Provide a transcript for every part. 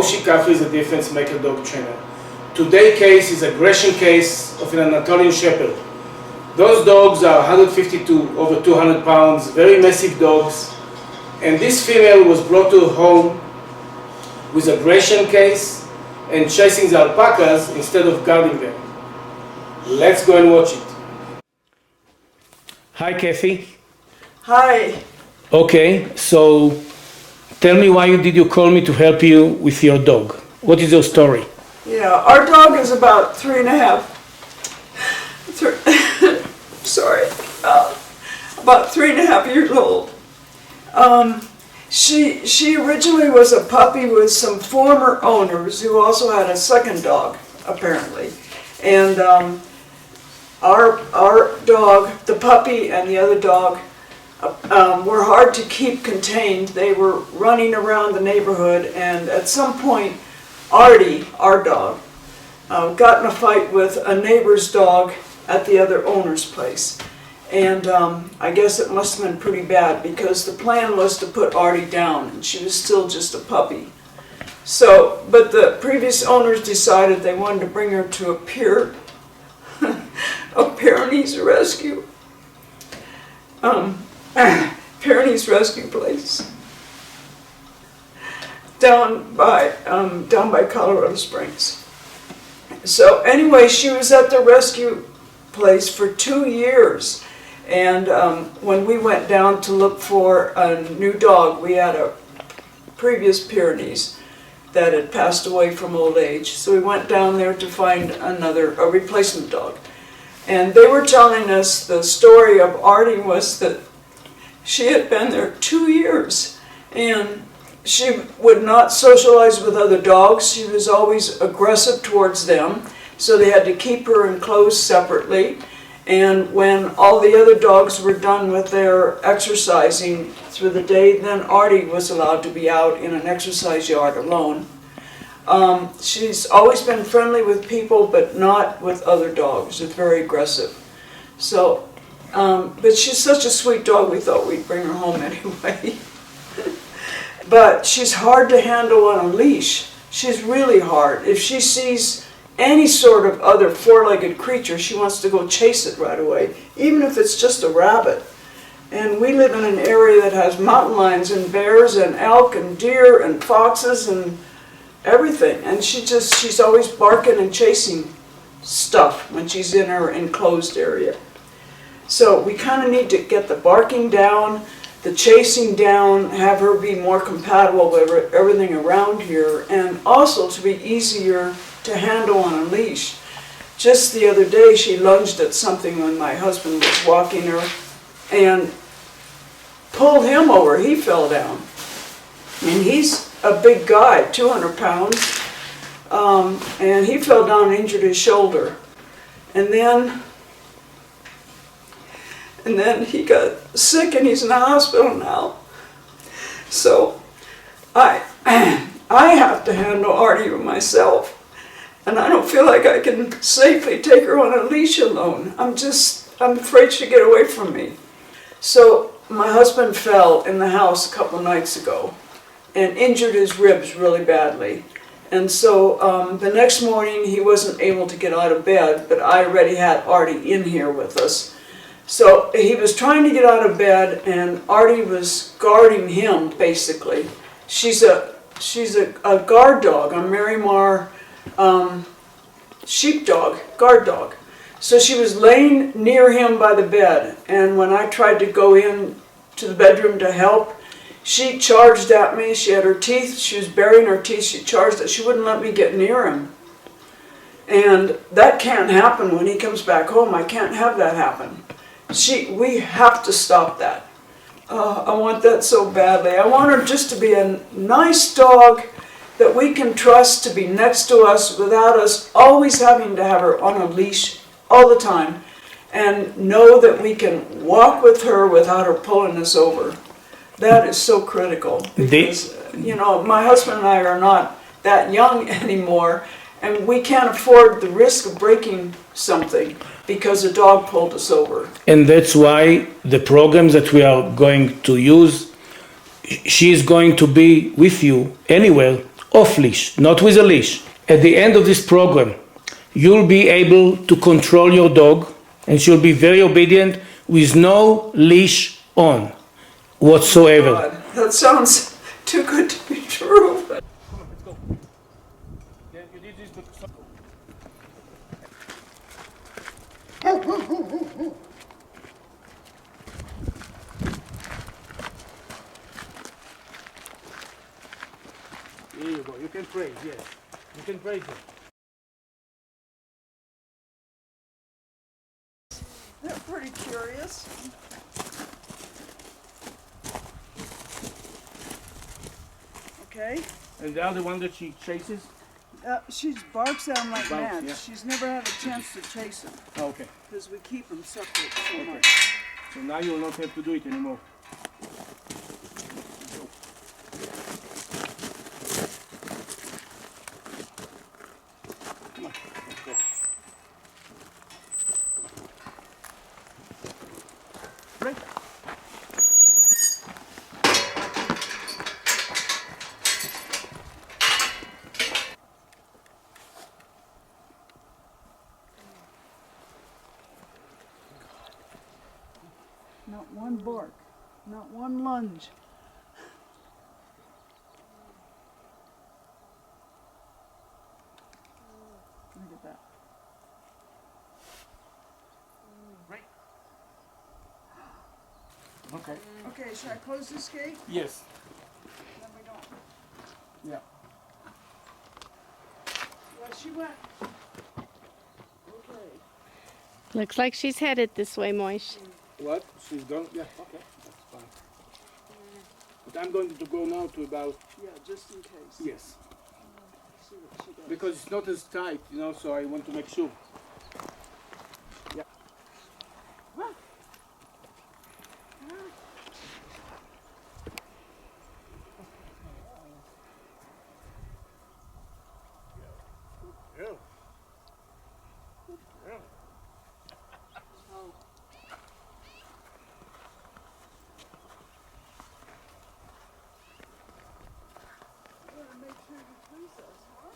Moshe Kafri is a difference maker dog trainer. Today's case is aggression case of an Anatolian Shepherd. Those dogs are 150 to over 200 pounds, very massive dogs. And this female was brought to home with aggression case and chasing the alpacas instead of guarding them. Let's go and watch it. Hi, Kathy. Hi. Okay, so tell me why did you call me to help you with your dog? What is your story? Yeah, our dog is about 3.5. Sorry, about 3.5 years old. She originally was a puppy with some former owners who also had a second dog, apparently. And our dog, the puppy and the other dog, were hard to keep contained. They were running around the neighborhood, and at some point, Artie, our dog, got in a fight with a neighbor's dog at the other owner's place. And I guess it must have been pretty bad, because the plan was to put Artie down, and she was still just a puppy. So, but the previous owners decided they wanted to bring her to a Pyrenees rescue. Pyrenees rescue place down by Colorado Springs. So anyway, she was at the rescue place for 2 years, and when we went down to look for a new dog, we had a previous Pyrenees that had passed away from old age, so we went down there to find a replacement dog. And they were telling us the story of Artie was that she had been there 2 years, and she would not socialize with other dogs. She was always aggressive towards them, so they had to keep her enclosed separately. And when all the other dogs were done with their exercising through the day, then Artie was allowed to be out in an exercise yard alone. She's always been friendly with people, but not with other dogs. It's very aggressive. So, but she's such a sweet dog, we thought we'd bring her home anyway. But she's hard to handle on a leash. She's really hard. If she sees any sort of other four-legged creature, she wants to go chase it right away, even if it's just a rabbit. And we live in an area that has mountain lions and bears and elk and deer and foxes and everything. And she's always barking and chasing stuff when she's in her enclosed area. So we kind of need to get the barking down, the chasing down, have her be more compatible with everything around here, and also to be easier to handle on a leash. Just the other day, she lunged at something when my husband was walking her and pulled him over. He fell down. And he's a big guy, 200 pounds, and he fell down and injured his shoulder. And then he got sick, and he's in the hospital now. So I have to handle Artie myself. And I don't feel like I can safely take her on a leash alone. I'm afraid she'll get away from me. So my husband fell in the house a couple nights ago and injured his ribs really badly. And so the next morning he wasn't able to get out of bed, but I already had Artie in here with us. So he was trying to get out of bed, and Artie was guarding him, basically. She's a guard dog, a Marimar sheepdog, guard dog. So she was laying near him by the bed, and when I tried to go in to the bedroom to help, she charged at me. She had her teeth, she was burying her teeth, she charged at, she wouldn't let me get near him. And that can't happen when he comes back home. I can't have that happen. We have to stop that. I want that so badly. I want her just to be a nice dog that we can trust to be next to us without us always having to have her on a leash all the time, and know that we can walk with her without her pulling us over. That is so critical, because my husband and I are not that young anymore, and we can't afford the risk of breaking something because a dog pulled us over. And that's why the programs that we are going to use, she is going to be with you anywhere, off leash, not with a leash. At the end of this program, you'll be able to control your dog and she'll be very obedient with no leash on whatsoever. God, that sounds too good to be true. Come on, let's go. Yeah, you need this book. Here you go. You can praise, yes. You can praise him. They're pretty curious. Okay. And the other one that she chases? She barks at him like Barks, mad. yeah. She's never had a chance to chase him Oh, okay. because we keep them separate so Okay. much. So now you will not have to do it anymore. Come on, let's go. Right. Not one bark, not one lunge. Look at that. Right. Okay. Okay, should I close this gate? Yes. Then we don't. Yeah. Well, she went. Okay. Looks like she's headed this way, Moish. What? She's gone? Yeah, okay. That's fine. But I'm going to go now to about, Yeah, just in case. yes. See what she does. Because it's not as tight, you know, so I want to make sure. Yeah. Yeah. Yeah. Better make sure you please us, huh?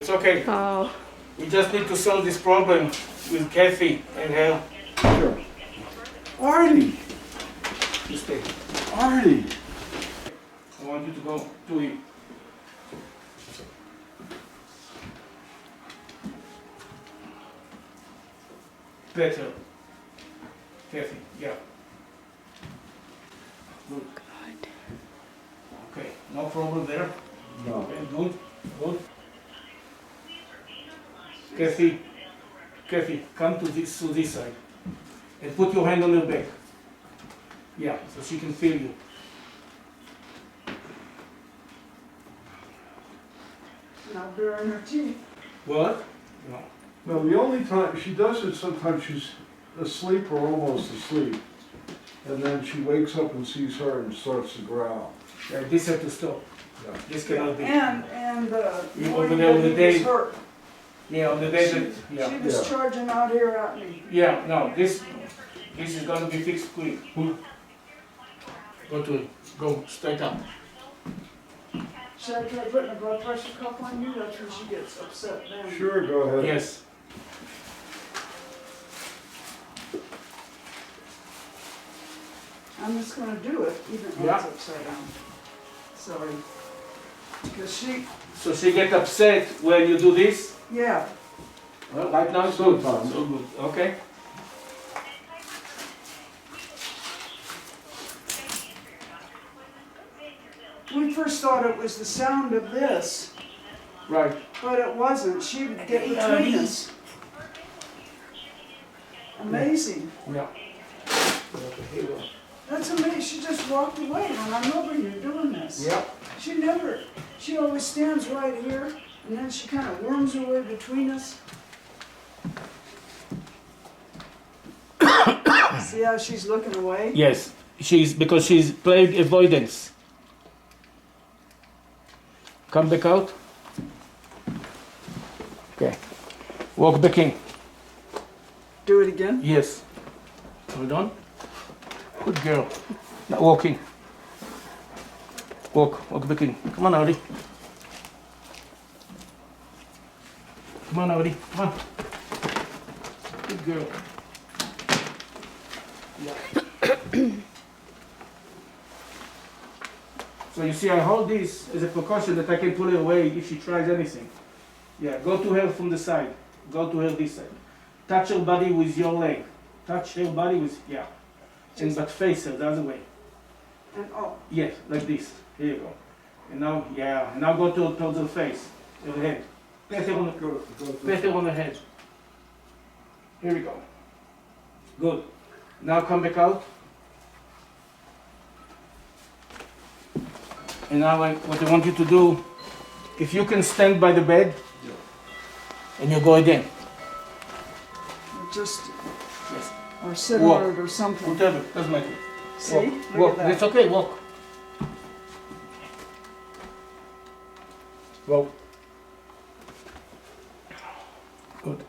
It's okay. Oh, We just need to solve this problem with Kathy and her. Sure. Artie! You stay. Artie! I want you to go to him. Better. Kathy, yeah. Good. God. Okay, no problem there. No. Okay, good, good. Kathy, come to this side, and put your hand on her back. Yeah, so she can feel you. Not during her teeth. What? No. No, the only time, she does it sometimes she's asleep or almost asleep. And then she wakes up and sees her and starts to growl. Yeah, this has to stop. Yeah. This cannot be. And You morning over there on that the he was day- hurt. Yeah, on the day that, She yeah. was Yeah. charging out here at me. Yeah, no, this is gonna be fixed quick. Go to it. Go straight up. Should I try putting a blood pressure cuff on you? That's when she gets upset then. Sure, go ahead. Yes. I'm just gonna do it, even though Yeah. it's upside down. Sorry. Because she, So she get upset when you do this? yeah, Well, right now it's good. Sometimes. So good. Okay. we first thought it was the sound of this, Right. but it wasn't. She would get between us. Amazing. Yeah. That's amazing. She just walked away when I'm over here doing this. Yeah. She always stands right here, and then she kind of worms her way between us. See how she's looking away? Yes, because she's playing avoidance. Come back out. Okay. Walk back in. Do it again? Yes. Hold on. Good girl. Now walking. Walk back in. Come on, Artie. Come on, Artie. Come on. Good girl. Yeah. So you see, I hold this as a precaution that I can pull her away if she tries anything. Yeah, go to her from the side. Go to her this side. Touch her body with your leg. Touch her body with, yeah. And but face her the other way. And oh. Yes, like this. Here you go. And now, yeah, now go towards her face, her head. Pat her on the head. Here we go. Good. Now come back out. And now what I want you to do, if you can stand by the bed, and you go again. Just, Yes. or sit Walk. on it or something. Whatever, doesn't matter. See? Walk. Look Walk. at that. It's okay, walk. Go. Good.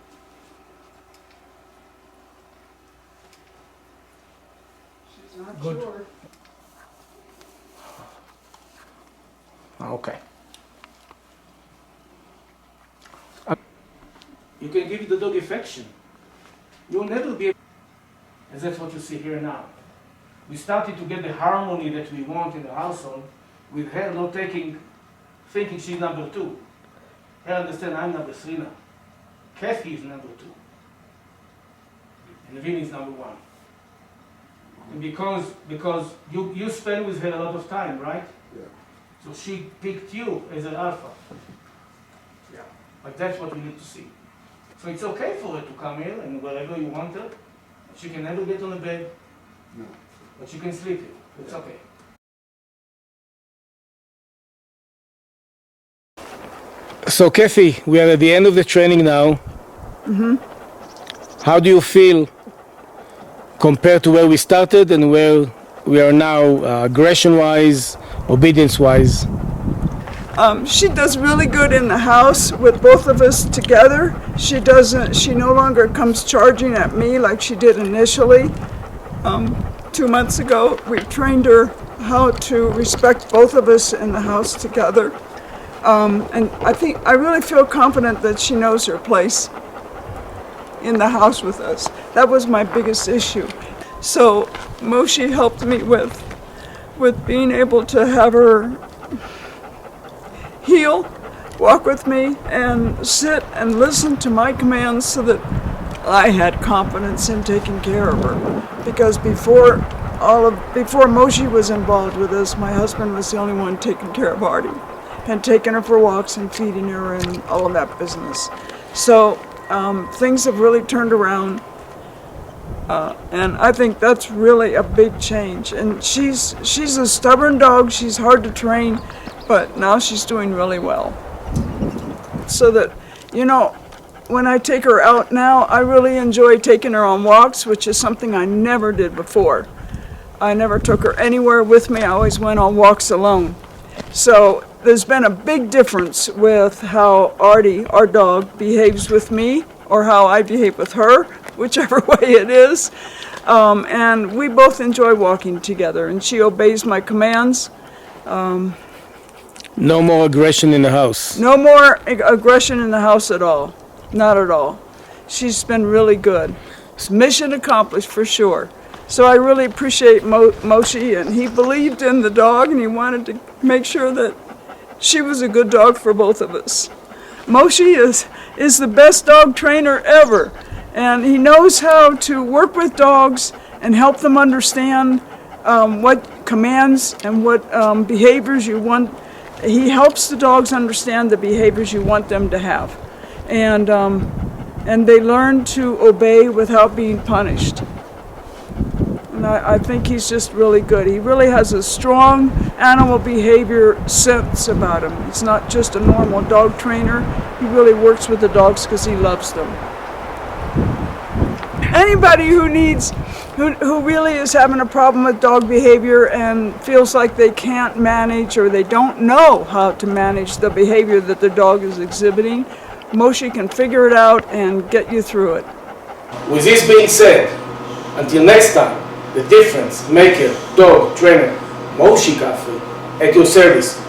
She's not Good. sure. Okay. You can give the dog affection. You'll never be able, and that's what you see here now. We started to get the harmony that we want in the household with her not thinking she's number two. Her understand I'm number three now. Kathy is number two. And Vinny is number one. And because you spend with her a lot of time, right? Yeah. So she picked you as an alpha. Yeah. But that's what we need to see. So it's okay for her to come here and wherever you want her. She can never get on the bed, No. but she can sleep here. It's okay. So Kathy, we are at the end of the training now. Mm-hmm. How do you feel compared to where we started and where we are now, aggression-wise, obedience-wise? She does really good in the house with both of us together. She no longer comes charging at me like she did initially. 2 months ago, we trained her how to respect both of us in the house together. And I really feel confident that she knows her place in the house with us. That was my biggest issue. So Moshe helped me with being able to have her heel, walk with me, and sit and listen to my commands so that I had confidence in taking care of her. Because before Moshe was involved with us, my husband was the only one taking care of Artie and taking her for walks and feeding her and all of that business. So things have really turned around. And I think that's really a big change. And she's a stubborn dog. She's hard to train, but now she's doing really well. So that, when I take her out now, I really enjoy taking her on walks, which is something I never did before. I never took her anywhere with me. I always went on walks alone. So there's been a big difference with how Artie, our dog, behaves with me or how I behave with her, whichever way it is. And we both enjoy walking together, and she obeys my commands. No more aggression in the house. No more aggression in the house at all. Not at all. She's been really good. It's mission accomplished for sure. So I really appreciate Moshe, and he believed in the dog, and he wanted to make sure that she was a good dog for both of us. Moshe is the best dog trainer ever, and he knows how to work with dogs and help them understand what commands and what behaviors you want. He helps the dogs understand the behaviors you want them to have, and they learn to obey without being punished. And And I think he's just really good. He really has a strong animal behavior sense about him. He's not just a normal dog trainer. He really works with the dogs because he loves them. Anybody who really is having a problem with dog behavior and feels like they can't manage or they don't know how to manage the behavior that the dog is exhibiting, Moshe can figure it out and get you through it. With this being said, until next time, the difference maker, dog trainer, Moshe Kafri, at your service.